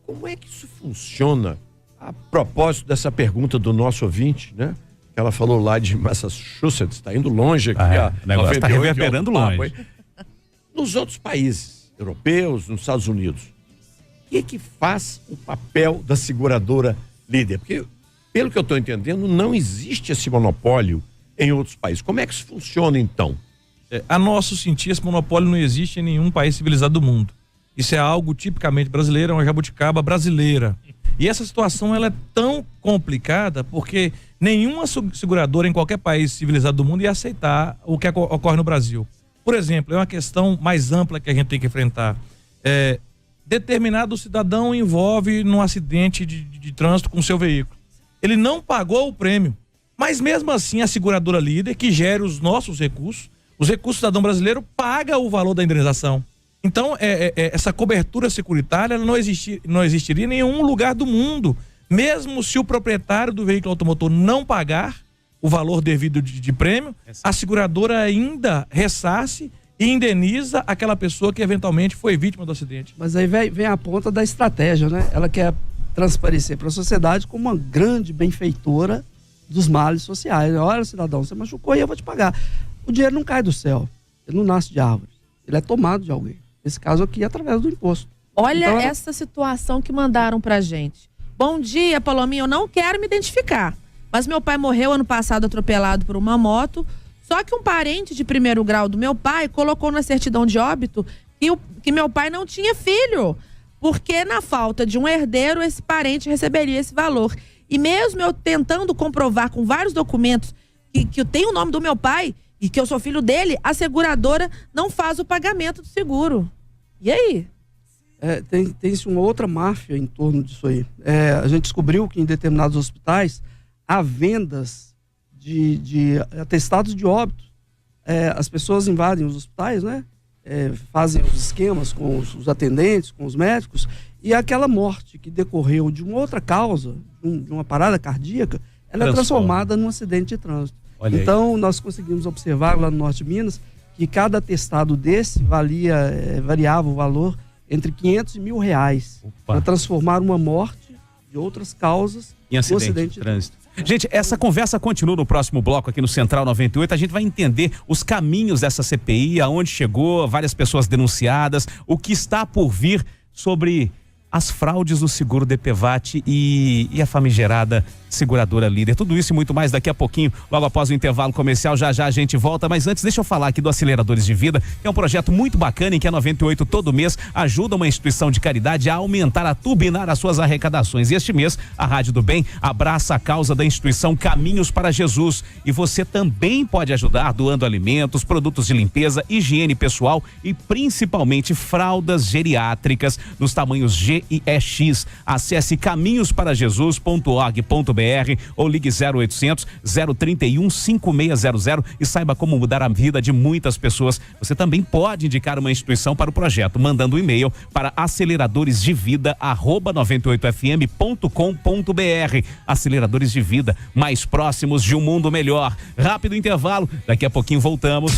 Como é que isso funciona? A propósito dessa pergunta do nosso ouvinte, né? Que ela falou lá de Massachusetts, está indo longe aqui. O negócio está reverberando longe. Nos outros países europeus, nos Estados Unidos, o que é que faz o papel da seguradora líder? Porque, pelo que eu estou entendendo, não existe esse monopólio em outros países. Como é que isso funciona, então? A nosso sentir, esse monopólio não existe em nenhum país civilizado do mundo. Isso é algo tipicamente brasileiro, é uma jabuticaba brasileira. E essa situação ela é tão complicada porque nenhuma seguradora em qualquer país civilizado do mundo ia aceitar o que ocorre no Brasil. Por exemplo, é uma questão mais ampla que a gente tem que enfrentar. Determinado cidadão envolve num acidente de trânsito com seu veículo. Ele não pagou o prêmio, mas mesmo assim a seguradora líder, que gera os nossos recursos, os recursos do cidadão brasileiro, paga o valor da indenização. Então, essa cobertura securitária ela não existiria em nenhum lugar do mundo. Mesmo se o proprietário do veículo automotor não pagar o valor devido de prêmio, a seguradora ainda ressarce e indeniza aquela pessoa que eventualmente foi vítima do acidente. Mas aí vem a ponta da estratégia, né? Ela quer transparecer para a sociedade como uma grande benfeitora dos males sociais. Olha, cidadão, você machucou e eu vou te pagar. O dinheiro não cai do céu, ele não nasce de árvores, ele é tomado de alguém. Nesse caso aqui, através do imposto. Olha então, essa situação que mandaram pra gente. Bom dia, Palominha, eu não quero me identificar, mas meu pai morreu ano passado atropelado por uma moto, só que um parente de primeiro grau do meu pai colocou na certidão de óbito que meu pai não tinha filho, porque na falta de um herdeiro, esse parente receberia esse valor. E mesmo eu tentando comprovar com vários documentos que eu tenho o nome do meu pai e que eu sou filho dele, a seguradora não faz o pagamento do seguro. E aí? Tem-se uma outra máfia em torno disso aí. A gente descobriu que em determinados hospitais há vendas de atestados de óbito. As pessoas invadem os hospitais, né? Fazem os esquemas com os atendentes, com os médicos, e aquela morte que decorreu de uma outra causa, de uma parada cardíaca, ela é transformada num acidente de trânsito. Então, nós conseguimos observar lá no Norte de Minas que cada atestado desse variava o valor entre 500 e R$1.000 para transformar uma morte de outras causas em acidente de trânsito. Gente, essa conversa continua no próximo bloco aqui no Central 98. A gente vai entender os caminhos dessa CPI, aonde chegou, várias pessoas denunciadas, o que está por vir sobre as fraudes do seguro DPVAT e a famigerada seguradora líder. Tudo isso e muito mais daqui a pouquinho, logo após o intervalo comercial. Já a gente volta, mas antes deixa eu falar aqui do Aceleradores de Vida, que é um projeto muito bacana em que a 98 todo mês ajuda uma instituição de caridade a aumentar, a turbinar as suas arrecadações. E este mês, a Rádio do Bem abraça a causa da instituição Caminhos para Jesus. E você também pode ajudar doando alimentos, produtos de limpeza, higiene pessoal e principalmente fraldas geriátricas nos tamanhos G e EX. Acesse caminhosparajesus.org.br ou ligue 0800 031 5600 e saiba como mudar a vida de muitas pessoas. Você também pode indicar uma instituição para o projeto, mandando um e-mail para aceleradores-de-vida@98fm.com.br. Aceleradores de Vida, mais próximos de um mundo melhor. Rápido intervalo, daqui a pouquinho voltamos.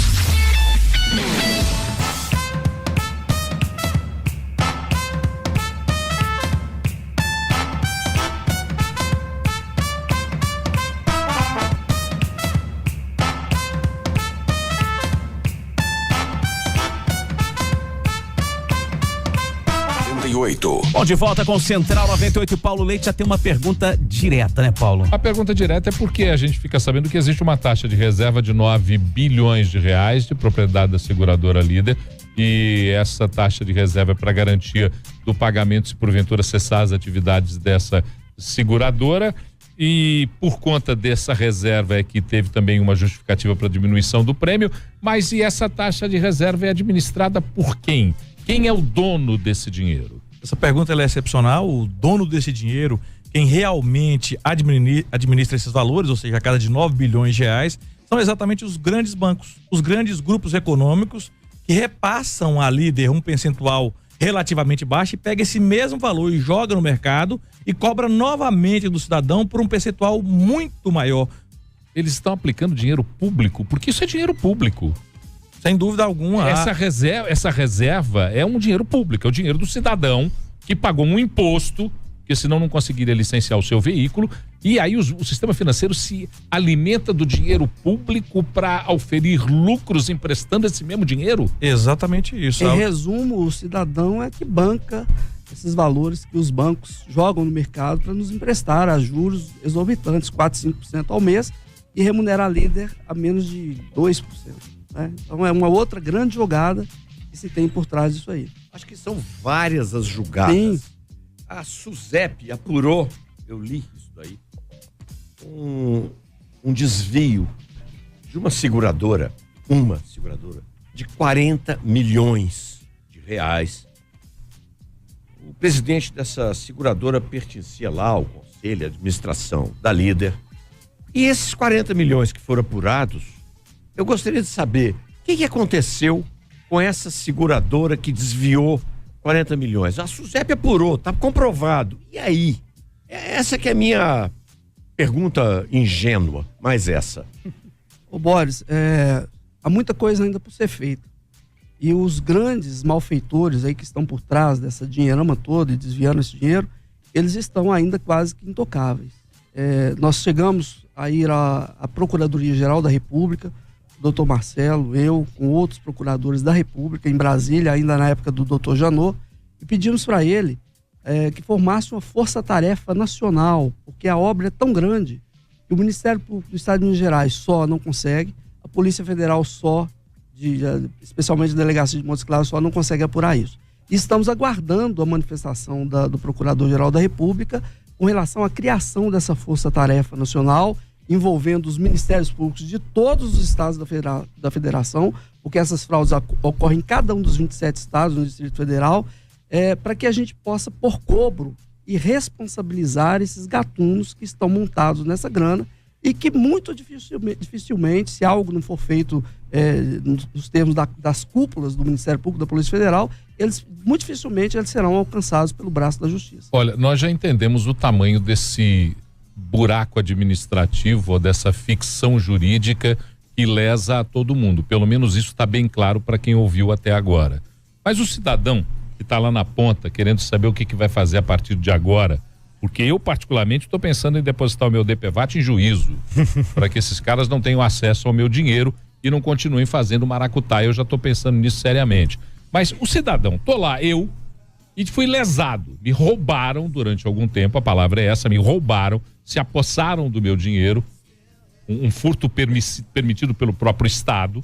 Bom, de volta com Central 98, Paulo Leite já tem uma pergunta direta, né, Paulo? A pergunta direta é porque a gente fica sabendo que existe uma taxa de reserva de 9 bilhões de reais de propriedade da seguradora Líder, e essa taxa de reserva é para garantia do pagamento se porventura cessar as atividades dessa seguradora, e por conta dessa reserva é que teve também uma justificativa para diminuição do prêmio. Mas e essa taxa de reserva é administrada por quem? Quem é o dono desse dinheiro? Essa pergunta ela é excepcional. O dono desse dinheiro, quem realmente administra esses valores, ou seja, a cada de 9 bilhões de reais, são exatamente os grandes bancos, os grandes grupos econômicos que repassam à Líder um percentual relativamente baixo e pega esse mesmo valor e joga no mercado e cobra novamente do cidadão por um percentual muito maior. Eles estão aplicando dinheiro público, porque isso é dinheiro público. Sem dúvida alguma. Essa reserva é um dinheiro público, é o dinheiro do cidadão que pagou um imposto, que senão não conseguiria licenciar o seu veículo, e aí o sistema financeiro se alimenta do dinheiro público para auferir lucros emprestando esse mesmo dinheiro? Exatamente isso. Em resumo, o cidadão é que banca esses valores que os bancos jogam no mercado para nos emprestar a juros exorbitantes, 4%, 5% ao mês, e remunerar a Líder a menos de 2%. Né? Então é uma outra grande jogada que se tem por trás disso aí. Acho que são várias as jogadas. Sim. A SUSEP apurou, eu li isso daí, um desvio de uma seguradora de 40 milhões de reais. O presidente dessa seguradora pertencia lá ao conselho de administração da Líder. E esses 40 milhões que foram apurados, eu gostaria de saber o que aconteceu com essa seguradora que desviou 40 milhões. A SUSEP apurou, tá comprovado. E aí? Essa que é a minha pergunta ingênua, mas essa. Ô Boris, há muita coisa ainda por ser feita. E os grandes malfeitores aí que estão por trás dessa dinheirama toda e desviando esse dinheiro, eles estão ainda quase que intocáveis. Nós chegamos a ir à Procuradoria-Geral da República, Dr. Marcelo, eu, com outros procuradores da República, em Brasília, ainda na época do Dr. Janot, e pedimos para ele que formasse uma força-tarefa nacional, porque a obra é tão grande que o Ministério Público do Estado de Minas Gerais só não consegue, a Polícia Federal especialmente a Delegacia de Montes Claros, só não consegue apurar isso. E estamos aguardando a manifestação do Procurador-Geral da República com relação à criação dessa força-tarefa nacional, envolvendo os ministérios públicos de todos os estados da federação, porque essas fraudes ocorrem em cada um dos 27 estados no Distrito Federal, para que a gente possa pôr cobro e responsabilizar esses gatunos que estão montados nessa grana e que muito dificilmente, se algo não for feito nos termos das cúpulas do Ministério Público, da Polícia Federal, muito dificilmente eles serão alcançados pelo braço da Justiça. Olha, nós já entendemos o tamanho desse buraco administrativo ou dessa ficção jurídica que lesa a todo mundo. Pelo menos isso está bem claro para quem ouviu até agora. Mas o cidadão que está lá na ponta querendo saber o que vai fazer a partir de agora, porque eu particularmente estou pensando em depositar o meu DPVAT em juízo para que esses caras não tenham acesso ao meu dinheiro e não continuem fazendo maracutaia. Eu já estou pensando nisso seriamente. Mas o cidadão, tô lá eu e fui lesado, me roubaram durante algum tempo, a palavra é essa, me roubaram, se apossaram do meu dinheiro, um furto permitido pelo próprio Estado.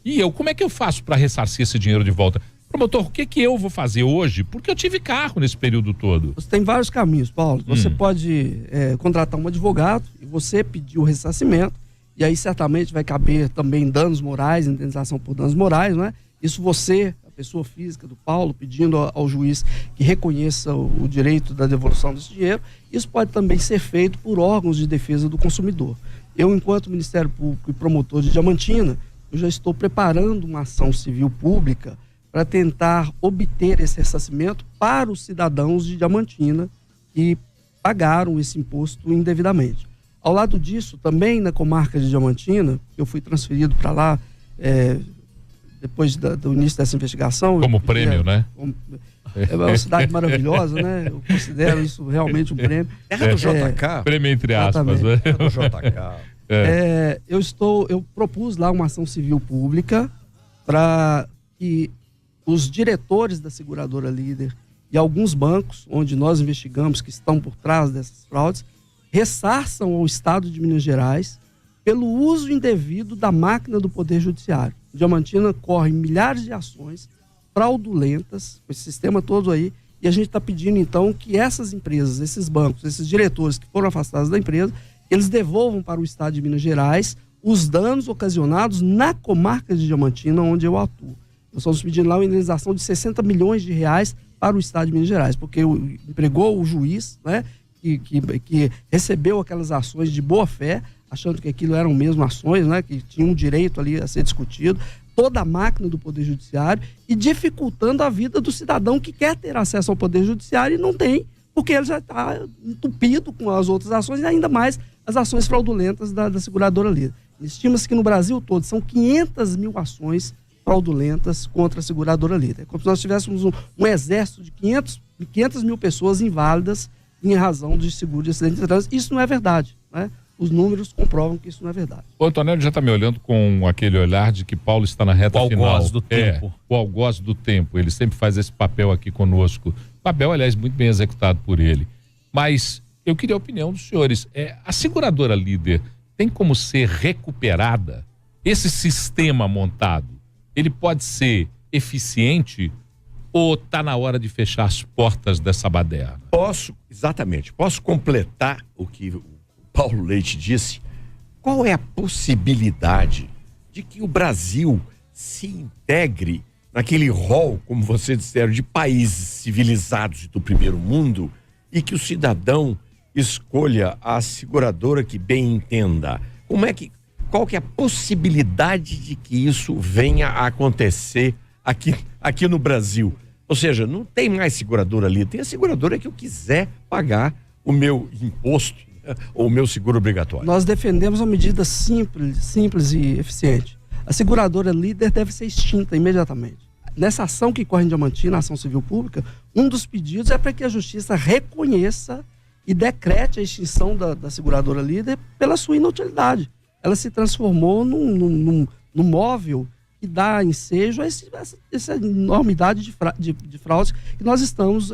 E eu, como é que eu faço para ressarcir esse dinheiro de volta? Promotor, o que eu vou fazer hoje? Porque eu tive carro nesse período todo. Você tem vários caminhos, Paulo. Você pode contratar um advogado e você pedir o ressarcimento, e aí certamente vai caber também danos morais, indenização por danos morais, não é? Isso você pessoa física do Paulo, pedindo ao juiz que reconheça o direito da devolução desse dinheiro. Isso pode também ser feito por órgãos de defesa do consumidor. Eu, enquanto Ministério Público e promotor de Diamantina, eu já estou preparando uma ação civil pública para tentar obter esse ressarcimento para os cidadãos de Diamantina que pagaram esse imposto indevidamente. Ao lado disso, também na comarca de Diamantina, eu fui transferido para lá depois do início dessa investigação. Como prêmio, né? É uma cidade maravilhosa, né? Eu considero isso realmente um prêmio. Terra do JK. Prêmio entre aspas, né? Terra do JK. Eu propus lá uma ação civil pública para que os diretores da seguradora Líder e alguns bancos, onde nós investigamos que estão por trás dessas fraudes, ressarçam ao Estado de Minas Gerais pelo uso indevido da máquina do Poder Judiciário. Diamantina corre milhares de ações fraudulentas, com esse sistema todo aí, e a gente está pedindo então que essas empresas, esses bancos, esses diretores que foram afastados da empresa, eles devolvam para o Estado de Minas Gerais os danos ocasionados na comarca de Diamantina, onde eu atuo. Nós estamos pedindo lá uma indenização de 60 milhões de reais para o Estado de Minas Gerais, porque empregou o juiz, né, que recebeu aquelas ações de boa fé, achando que aquilo eram mesmo ações, né, que tinham um direito ali a ser discutido, toda a máquina do Poder Judiciário e dificultando a vida do cidadão que quer ter acesso ao Poder Judiciário e não tem, porque ele já está entupido com as outras ações e ainda mais as ações fraudulentas da seguradora Líder. Estima-se que no Brasil todo são 500 mil ações fraudulentas contra a seguradora Líder. É como se nós tivéssemos um exército de 500 mil pessoas inválidas em razão de seguro de acidente de trânsito. Isso não é verdade, né? Os números comprovam que isso não é verdade. O Antonelli já está me olhando com aquele olhar de que Paulo está na reta final. O algoz do tempo. O algoz do tempo. Ele sempre faz esse papel aqui conosco. Papel, aliás, muito bem executado por ele. Mas eu queria a opinião dos senhores. A seguradora Líder tem como ser recuperada? Esse sistema montado, ele pode ser eficiente ou está na hora de fechar as portas dessa baderna? Posso completar o que o Paulo Leite disse. Qual é a possibilidade de que o Brasil se integre naquele rol, como vocês disseram, de países civilizados do primeiro mundo e que o cidadão escolha a seguradora que bem entenda? Qual que é a possibilidade de que isso venha a acontecer aqui no Brasil? Ou seja, não tem mais seguradora ali, tem a seguradora que eu quiser pagar o meu imposto, né, ou o meu seguro obrigatório. Nós defendemos uma medida simples e eficiente. A seguradora Líder deve ser extinta imediatamente. Nessa ação que corre em Diamantina, a ação civil pública, um dos pedidos é para que a justiça reconheça e decrete a extinção da seguradora Líder pela sua inutilidade. Ela se transformou num móvel que dá ensejo a essa enormidade de fraudes que nós estamos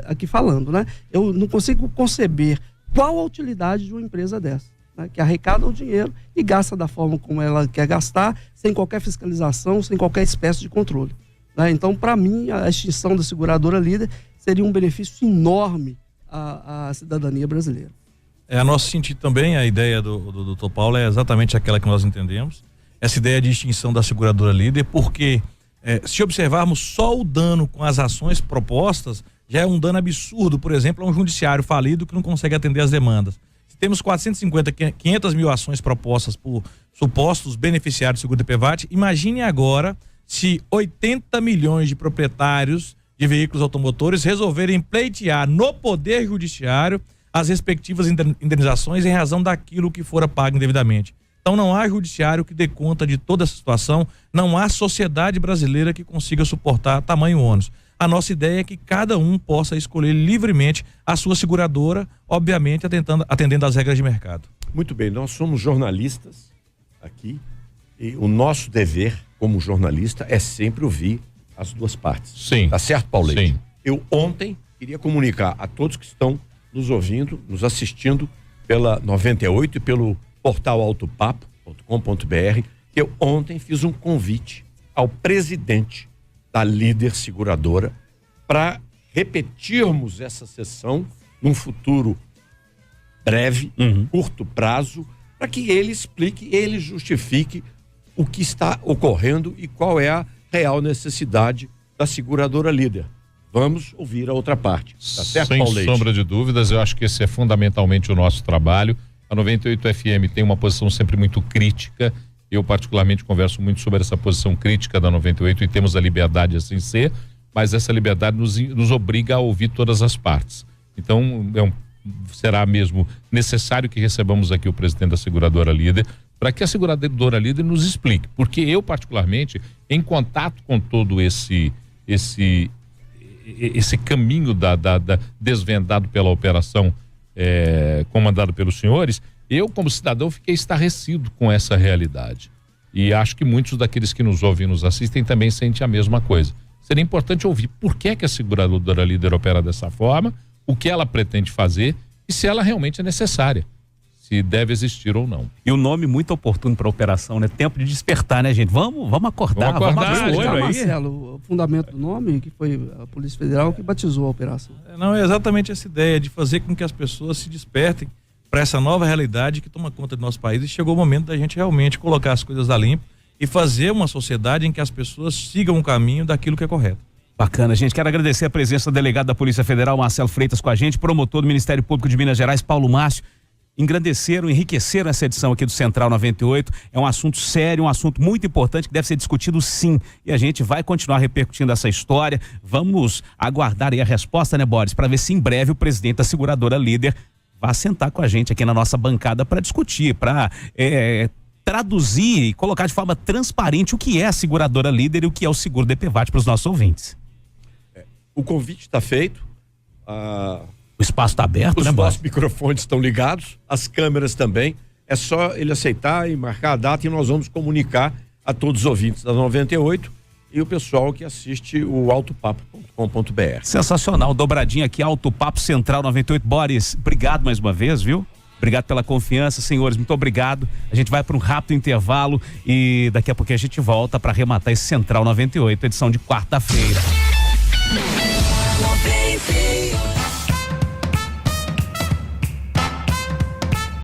aqui falando, né? Eu não consigo conceber qual a utilidade de uma empresa dessa, né? Que arrecada o dinheiro e gasta da forma como ela quer gastar, sem qualquer fiscalização, sem qualquer espécie de controle, né? Então, para mim, a extinção da seguradora Líder seria um benefício enorme à cidadania brasileira. A nosso sentido também, a ideia do doutor Paulo é exatamente aquela que nós entendemos. Essa ideia de extinção da seguradora Líder, porque se observarmos só o dano com as ações propostas, já é um dano absurdo, por exemplo, a um judiciário falido que não consegue atender as demandas. Se temos 500 mil ações propostas por supostos beneficiários do seguro DPVAT, imagine agora se 80 milhões de proprietários de veículos automotores resolverem pleitear no Poder Judiciário as respectivas indenizações em razão daquilo que fora pago indevidamente. Então não há judiciário que dê conta de toda essa situação, não há sociedade brasileira que consiga suportar tamanho ônus. A nossa ideia é que cada um possa escolher livremente a sua seguradora, obviamente atendendo às regras de mercado. Muito bem, nós somos jornalistas aqui e o nosso dever como jornalista é sempre ouvir as duas partes. Sim. Tá certo, Paulo Leite? Sim. Eu ontem queria comunicar a todos que estão nos ouvindo, nos assistindo pela 98 e pelo portal autopapo.com.br, que eu ontem fiz um convite ao presidente da Líder Seguradora para repetirmos essa sessão num futuro breve, curto prazo, para que ele explique, ele justifique o que está ocorrendo e qual é a real necessidade da seguradora líder. Vamos ouvir a outra parte. Tá certo, Sem Paulo Leite? sombra de dúvidas, eu acho que esse é fundamentalmente o nosso trabalho. A 98 FM tem uma posição sempre muito crítica. Eu, particularmente, converso muito sobre essa posição crítica da 98 e temos a liberdade assim ser, mas essa liberdade nos obriga a ouvir todas as partes. Então, será mesmo necessário que recebamos aqui o presidente da seguradora líder para que a seguradora líder nos explique. Porque eu, particularmente, em contato com todo esse caminho desvendado pela operação comandado pelos senhores, eu, como cidadão, fiquei estarrecido com essa realidade. E acho que muitos daqueles que nos ouvem e nos assistem também sentem a mesma coisa. Seria importante ouvir por que a seguradora líder opera dessa forma, o que ela pretende fazer e se ela realmente é necessária, se deve existir ou não. E o nome muito oportuno para a operação, né? Tempo de despertar, né, gente? Vamos acordar, vamos abrir o olho aí. Marcelo, o fundamento do nome, que foi a Polícia Federal que batizou a operação. Não, é exatamente essa ideia de fazer com que as pessoas se despertem para essa nova realidade que toma conta do nosso país, e chegou o momento da gente realmente colocar as coisas a limpo e fazer uma sociedade em que as pessoas sigam o caminho daquilo que é correto. Bacana, gente. Quero agradecer a presença do delegado da Polícia Federal, Marcelo Freitas, com a gente, promotor do Ministério Público de Minas Gerais, Paulo Márcio. Enriqueceram essa edição aqui do Central 98. É um assunto sério, um assunto muito importante que deve ser discutido, sim. E a gente vai continuar repercutindo essa história. Vamos aguardar aí a resposta, né, Boris, para ver se em breve o presidente da seguradora líder vai sentar com a gente aqui na nossa bancada para discutir, para traduzir e colocar de forma transparente o que é a seguradora líder e o que é o seguro DPVAT para os nossos ouvintes. O convite está feito. O espaço está aberto, né, Os Boris? nossos microfones estão ligados, as câmeras também. É só ele aceitar e marcar a data e nós vamos comunicar a todos os ouvintes da 98 e o pessoal que assiste o autopapo.com.br. Sensacional, dobradinha aqui, Alto Papo Central 98. Boris, obrigado mais uma vez, viu? Obrigado pela confiança, senhores, muito obrigado. A gente vai para um rápido intervalo e daqui a pouco a gente volta para arrematar esse Central 98, edição de quarta-feira. 98.